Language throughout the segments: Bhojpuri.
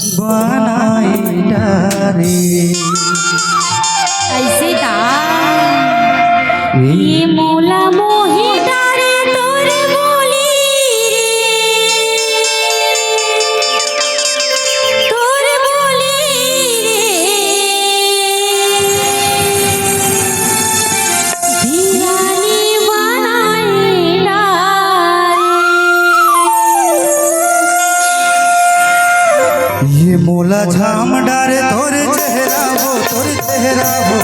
बनाईला रे। ऐसे का ये मोला मोही डारे तोर बोली रे, तोर बोली रे दीवानी बनाईला रे। ये मोला झाम डारे तोर चेहरा हो, तोर चेहरा हो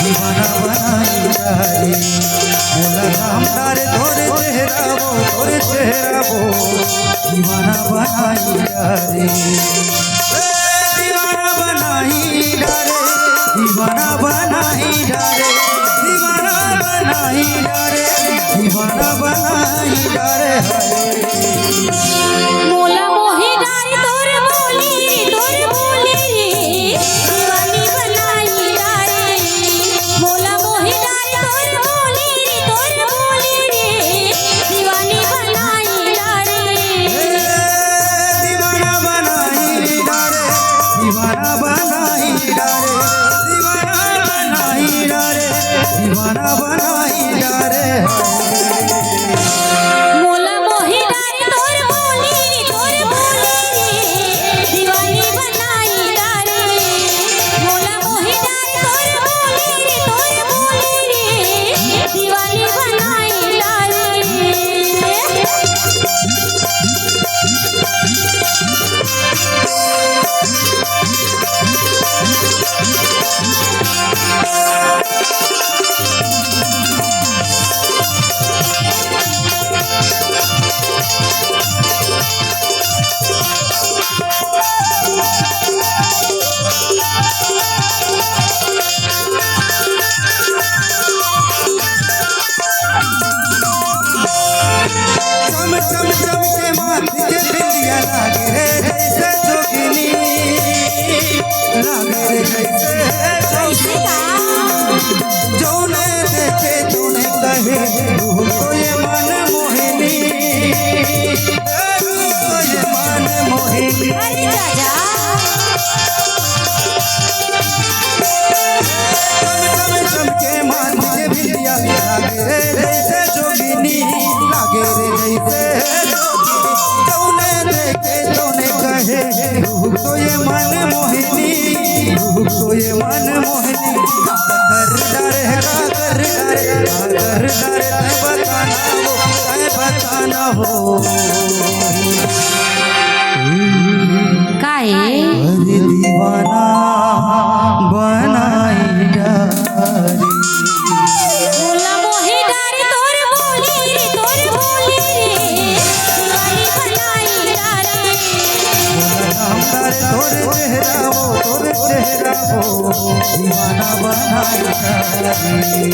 दीवाना बनाईला रे। मोला झाम डारे तोर चेहरा हो, तोर चेहरा हो दीवाना बनाईला रे। दीवाना बनाईला रे, दीवाना बनाईला रे, दीवाना बनाईला रे, दीवाना बनाईला रे। मोला मोही डारे तोर बोली रे, तोर बोली रे दीवानी बनाईला रे। मोला मोही डारे तोर बोली रे, तोर बोली रे दीवानी बनाईला रे। दीवाना बनाईला रे, दीवाना बनाईला रे, दीवाना बनाईला रे, दीवाना बनाईला रे। मोला मोही डारे तोर बोली रे, तोर बोली रे दीवानी बनाईला रे। मोला मोही डारे तोर बोली रे, तोर बोली रे दीवानी बनाईला रे। चम चम चम के माथे के बिंदिया लागे रे जैसे जोगिनी, लागे रे जैसे जोगिनी। जौने देखे तूने कहे रूह को ये मन मोहिनी, रूह को ये मन मोहिनी। अरे राजा चम चम के माथे के बिंदिया लागे रे जैसे जोगिनी, लागे रे जैसे जोगिनी। जौने देखे तूने कहे रूह को ये मन मोहिनी, रूह को ये मन मोहिनी। कर डरे का कर डरे, कर डरे तय बताना हो, तय बताना हो। काहे अरे दीवाना बनाईला रे। मोला मोही डारे तोर बोली रे, तोर बोली रे दीवानी बनाईला रे। तोर चेहरा हो, तोर चेहरा हो दीवाना बनाईला रे।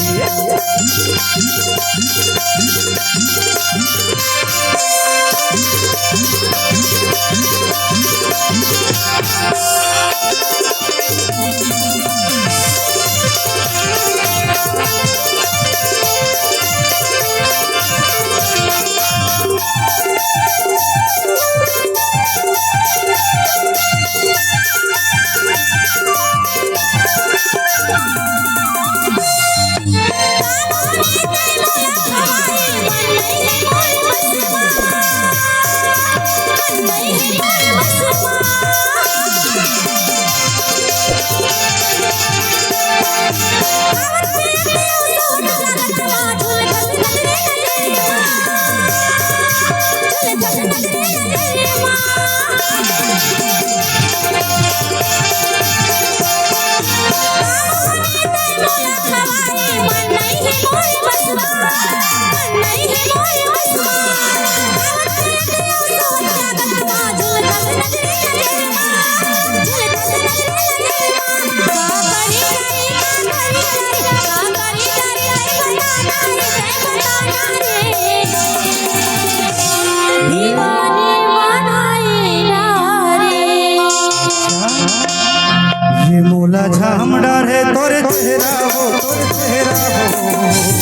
ये मोला झामड़ा रे तोरे चेहरा हो, तोरे चेहरा हो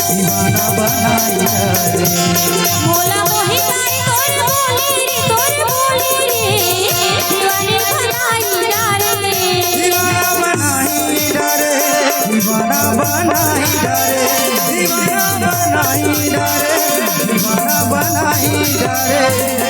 दीवाना बनाईला रे। मोला मोही तारी तोर बोली रे, तोर बोली रे दीवानी डारे, दीवाना बनाई डारे, दीवाना बनाई डारे।